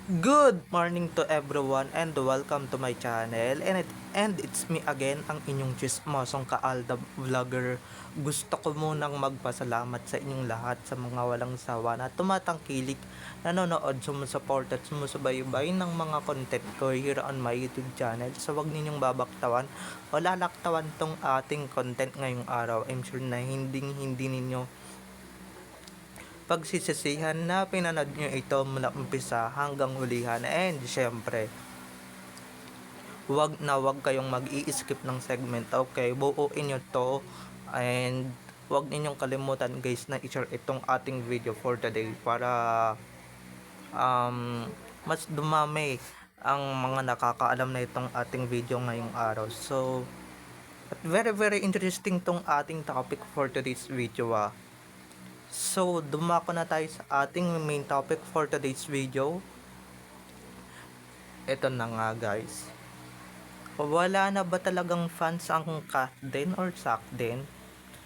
Good morning to everyone and welcome to my channel and it's me again, ang inyong chismosong kaalda vlogger. Gusto ko munang magpasalamat sa inyong lahat sa mga walang sawa na tumatangkilik, nanonood, sumusuport at sumusubaybay ng mga content ko here on my YouTube channel. So wag ninyong babaktawan o lalaktawan tong ating content ngayong araw. I'm sure na hindi ninyo pagsisisihan na pinanood nyo ito mula umpisa hanggang hulihan. And syempre, wag kayong mag-i-skip ng segment. Okay, buuin nyo to. And wag ninyong kalimutan guys na i-share itong ating video for today para mas dumami ang mga nakakaalam na itong ating video ngayong araw. So, at very interesting tong ating topic for today's video. So, dumako na tayo sa ating main topic for today's video. Ito na nga guys. Wala na ba talagang fans ang Katden or Sakden?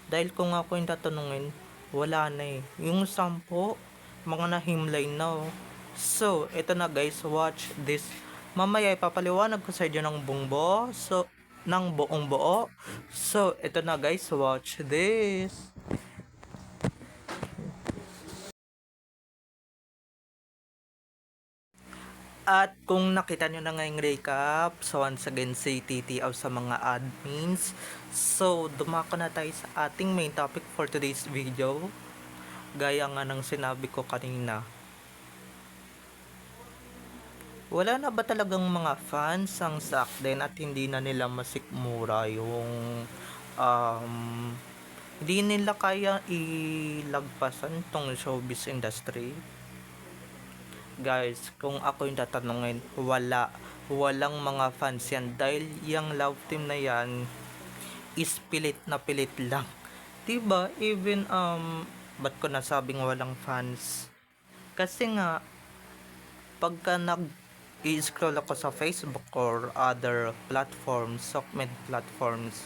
Dahil kung ako yung tatanungin, wala na eh. Yung 10, mga nahimlay na oh. So, ito na guys, watch this. Mamaya ipapaliwanag ko sa inyo ng bungbo. So, ng buong buo. So, ito na guys, watch this. At kung nakita nyo na ngayong recap, so once again say TTO sa mga admins. So dumako na tayo sa ating main topic for today's video. Gaya nga ng sinabi ko kanina, wala na ba talagang mga fans ang Sakden at hindi na nila masikmura yung hindi nila kaya ilagpasan tong showbiz industry? Guys, kung ako yung tatanungin, walang mga fans yan dahil yung love team na yan is pilit na pilit lang, diba? Even ba't ko nasabing walang fans? Kasi nga pagka nag-i-scroll ako sa Facebook or other platforms, social platforms,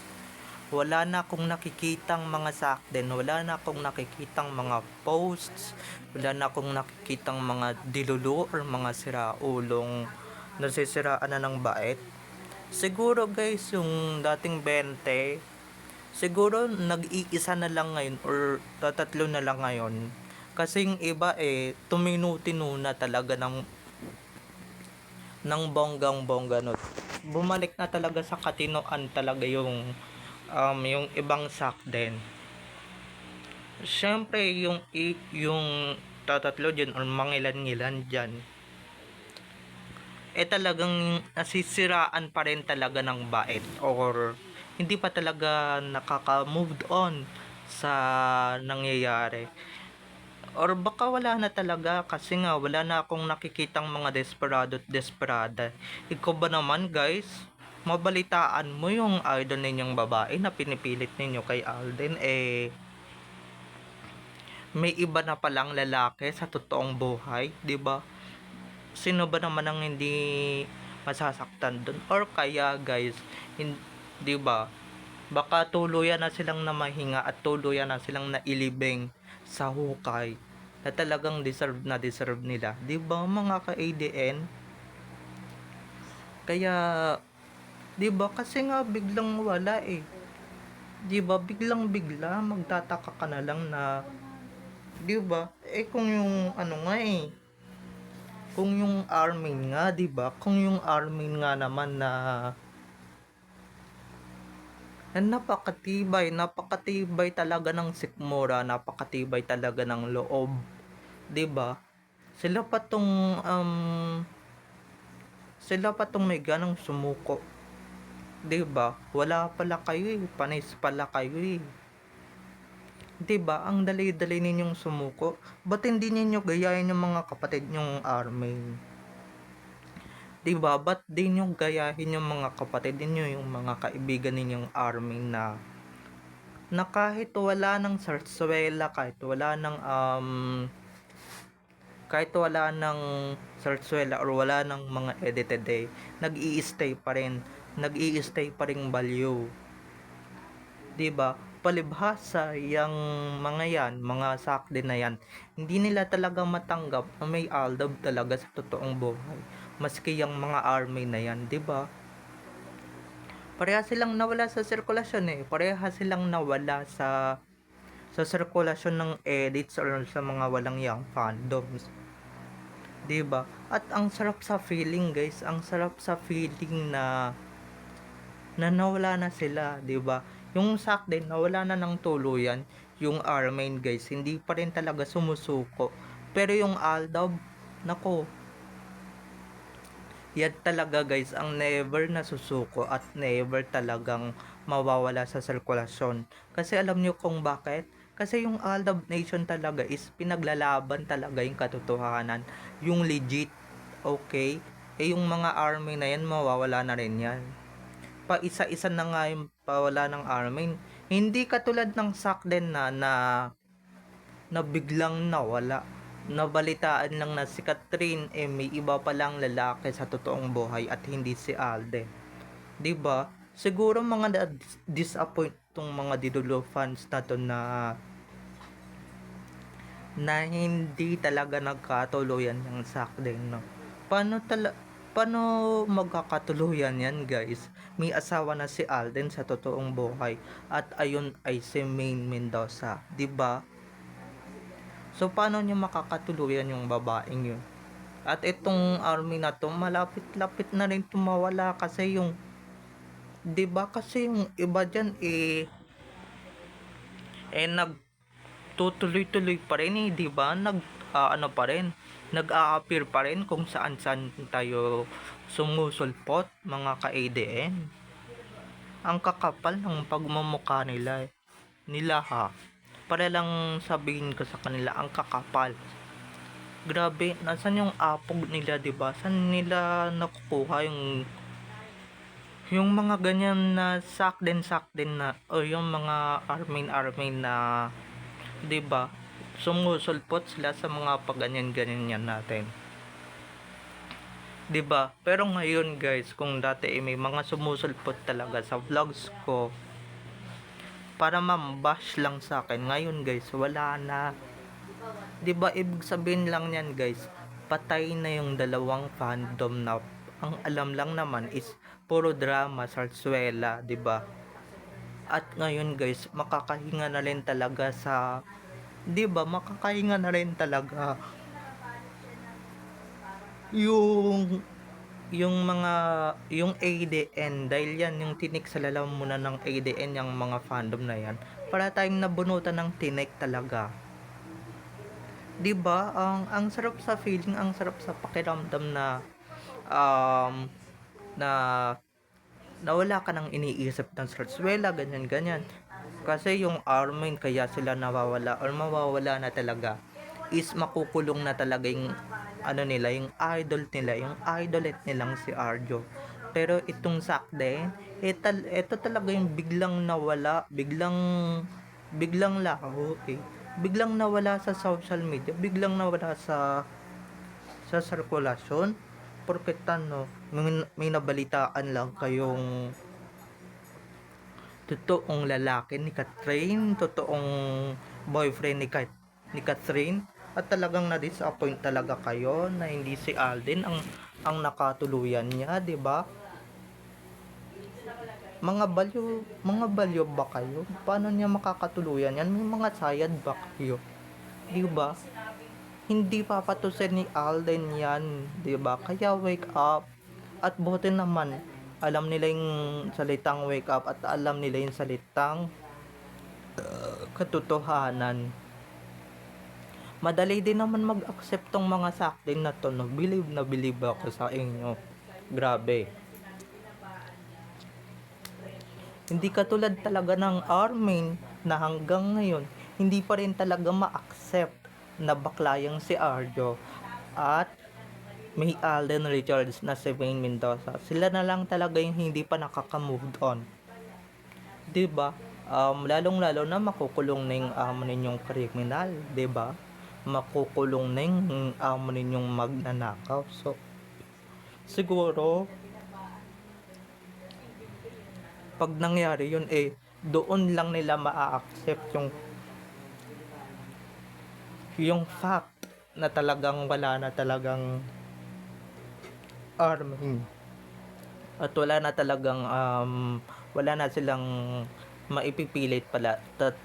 wala na akong nakikitang mga Sakden, wala na akong nakikitang mga posts, wala na akong nakikitang mga dilulu or mga siraulong nasisiraan na ng bait. Siguro guys, yung dating 20, siguro nag-iisa na lang ngayon or tatatlo na lang ngayon. Kasi yung iba tuminutino na talaga ng bonggang-bongga no. Bumalik na talaga sa katinoan talaga yung ibang Sakden. Syempre yung tatatlo dyan or mangilan-ngilan dyan talagang nasisiraan pa rin talaga ng bait or hindi pa talaga nakaka-move on sa nangyayari. Or baka wala na talaga kasi nga wala na akong nakikitang mga desperado at desperada. Ikaw ba naman guys? Mabalitaan mo yung idol ninyong babae na pinipilit ninyo kay Alden may iba na palang lalaki sa totoong buhay, 'di ba? Sino ba naman ang hindi masasaktan doon? Or kaya guys, 'di ba? Baka tuluyan na silang namahinga at tuluyan na silang nailibing sa hukay na talagang deserve nila, 'di ba mga ka-ADN? Kaya 'di ba kasi nga biglang wala 'di ba, biglang bigla magtataka ka na lang na 'di ba kung yung ano nga kung yung Armin nga 'di ba, kung yung Armin nga naman na napakatibay talaga ng sikmura, napakatibay talaga ng loob, 'di ba? Sila pa tong may ganang sumuko, 'di ba? Wala pala kayo panis pala kayo 'di ba? Ang dali-dali ninyong sumuko. Ba't hindi ninyo gayahin yung mga kapatid nyong army? 'Di ba? Ba't di nyo gayahin yung mga kapatid ninyo, yung mga kaibigan ninyong army na kahit wala ng sarsuela, kahit wala ng sarsuela or wala ng mga edited nag-i-stay pa rin value, 'di ba? palibhasa yang mga yan, mga sakde na yan, hindi nila talaga matanggap na may aldab talaga sa totoong buhay. Maski yung mga army na yan, 'di ba? Pareha silang nawala sa sirkulasyon eh. Pareha silang nawala sa sirkulasyon ng edits or sa mga walang yang fandoms. 'Di ba? At ang sarap sa feeling, guys. Ang sarap sa feeling na nawala na sila, 'di ba? Yung Zack din nawala na ng tuluyan, yung Armin guys, hindi pa rin talaga sumusuko. Pero yung Aldab, nako, yan talaga guys ang never nasusuko at never talagang mawawala sa sirkulasyon. Kasi alam nyo kung bakit? Kasi yung Aldab Nation talaga is pinaglalaban talaga yung katotohanan, yung legit, okay? Eh yung mga army na yan, mawawala na rin yan. Pa isa-isa na nga yung pawala ng Armin. Hindi katulad ng Sakden na biglang nawala. Nabalitaan lang na si Catherine may iba palang lalaki sa totoong buhay at hindi si Alden. 'Di ba? Siguro mga disappoint tong mga Didulo fans na to na hindi talaga nagkatuluyan yung Sakden, no? Paano magkakatuluyan yan, guys? May asawa na si Alden sa totoong buhay at ayun ay si Maine Mendoza, 'di ba? So paano niya makakatuluyan yung babaeng yun? At itong army na to, malapit-lapit na rin tumawala kasi yung 'di ba kasi yung iba diyan nagtutuloy-tuloy pa rin eh, 'di ba? Ano pa rin, nag-a-appear pa rin kung saan-saan tayo sumusulpot, mga ka-ADN. Ang kakapal ng pagmumukha nila eh. Nila ha. Para lang sabihin ko sa kanila, ang kakapal. Grabe, nasan yung apog nila, 'di ba? Saan nila nakukuha yung mga ganyan na sak din na o yung mga armin na 'di ba? Sumusulpot sila sa mga paganyan-ganyan yan natin. 'Di ba? Pero ngayon guys, kung dati may mga sumusulpot talaga sa vlogs ko para mambash lang sa akin, ngayon guys, wala na. 'Di ba ibig sabihin lang niyan guys, patay na yung dalawang fandom na ang alam lang naman is puro drama, sarsuela, 'di ba? At ngayon guys, makakahinga na rin talaga sa 'di ba? Makakahinga na rin talaga yung mga yung ADN dahil yan yung tinik sa lalamunan ng ADN yung mga fandom na yan para tayong nabunutan ng tinik talaga. 'Di ba? Ang sarap sa feeling, ang sarap sa pakiramdam um na nawala ka ng iniisip ng sarsuela, ganyan. Kasi yung Armin kaya sila nawawala or mawawala na talaga is makukulong na talaga yung ano nila, yung idolate nilang si Arjo. Pero itong Sakden, ito talaga yung biglang nawala, biglang laho eh. Biglang nawala sa social media, biglang nawala sa sirkulasyon. Porket ano, may nabalitaan lang kayong totoong lalaki ni Catherine, totoong boyfriend ni Catherine, at talagang na-disappoint talaga kayo na hindi si Alden ang nakatuluyan niya, 'di ba? Mga balyo ba kayo? Paano niya makakatuluyan yan? May mga sayad ba kayo? 'Di ba? Hindi papatusin ni Alden yan, 'di ba? Kaya wake up. At buti naman, alam nila yung salitang wake up at alam nila yung salitang katotohanan. Madali din naman mag-accept tong mga saktin na to, no? Believe na believe ako sa inyo. Grabe. Hindi katulad talaga ng Armin na hanggang ngayon, hindi pa rin talaga ma-accept na baklayang si Arjo at may Alden Richards na si Wayne Mendoza. Sila na lang talaga yung hindi pa nakaka-move on. 'Di ba? Lalong-lalo na makukulong na yung amo ninyong kriminal, 'di ba? Makukulong na yung amo ninyong magnanakaw. So, siguro pag nangyari yun doon lang nila ma-accept yung fact na talagang wala na talagang army at wala na silang maipipilit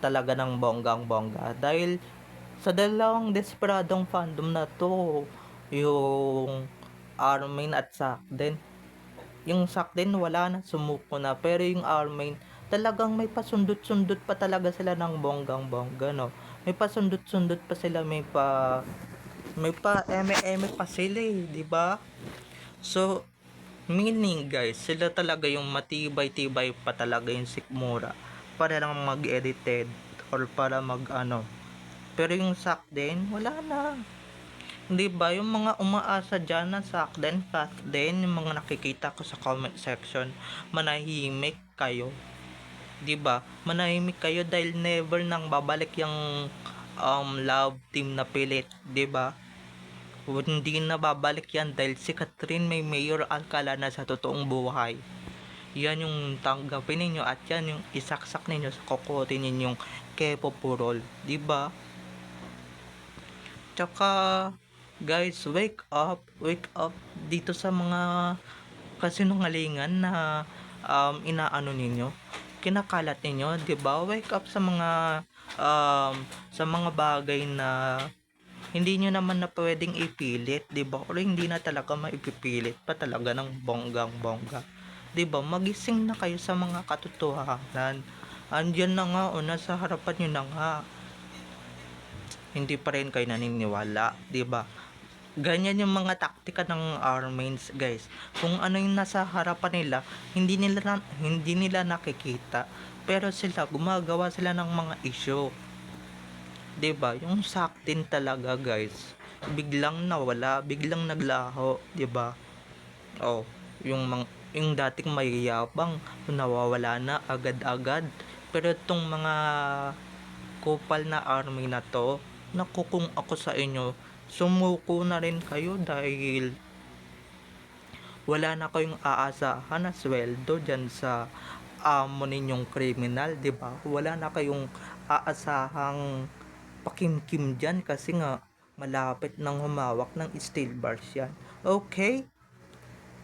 talaga ng bonggang-bongga dahil sa dalawang desperadong fandom na to, yung Armin at Sakden. Yung Sakden wala na, sumuko na, pero yung Armin talagang may pasundot-sundot pa talaga sila ng bonggang-bongga, no? May pasundot-sundot pa sila, may pa eme-eme pa sila, di ba? So, meaning guys, sila talaga yung matibay-tibay pa talaga yung sikmura para lang mag-edited or para pero yung Sakden wala na, di ba? Yung mga umaasa dyan na Sakden, yung mga nakikita ko sa comment section, manahimik kayo, di ba? Manahimik kayo dahil never nang babalik yung love team na pilit, di ba? Hindi na babalik yan dahil si Catherine may Mayor Alcala na sa totoong buhay. Yan yung tanggapin ninyo at yan yung isaksak ninyo sa kokote ninyong Kepo Purol, di ba? Tsaka guys, wake up dito sa mga kasinungalingan na inaano ninyo, kinakalat ninyo, 'di ba? Wake up sa mga bagay na hindi nyo naman na pwedeng ipilit, 'di ba? O hindi na talaga maipipilit pa talaga ng bonggang-bongga. 'Di ba? Magising na kayo sa mga katotohanan. Andiyan na nga, o nasa harapan nyo na nga. Hindi pa rin kayo naniniwala, 'di ba? Ganyan yung mga taktika ng Armains, guys. Kung ano yung nasa harapan nila, hindi nila nakikita. Pero sila gumagawa sila ng mga issue. 'Di ba? Yung Saktin talaga, guys. Biglang nawala, biglang naglaho, 'di ba? Oh, yung dating mayayabang, nawawala na agad-agad. Pero itong mga kupal na army na to, naku, kung ako sa inyo, sumuko na rin kayo dahil wala na kayong aasahan na sweldo dyan sa amo ninyong kriminal, di ba? Wala na kayong aasahang pakimkim dyan kasi nga malapit nang humawak ng steel bars yan. Okay?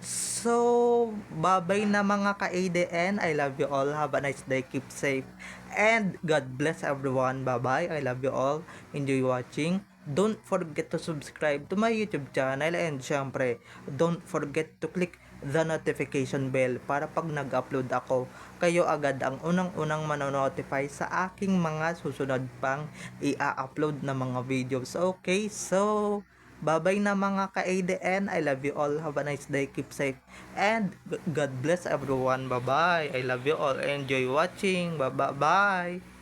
So, bye-bye na mga ka-ADN. I love you all. Have a nice day. Keep safe. And God bless everyone. Bye-bye. I love you all. Enjoy watching. Don't forget to subscribe to my YouTube channel. And syempre, don't forget to click the notification bell para pag nag-upload ako, kayo agad ang unang-unang manonotify sa aking mga susunod pang i-upload na mga videos. Okay, so bye-bye na mga ka-ADN. I love you all. Have a nice day. Keep safe. And God bless everyone. Bye-bye. I love you all. Enjoy watching. Bye-bye.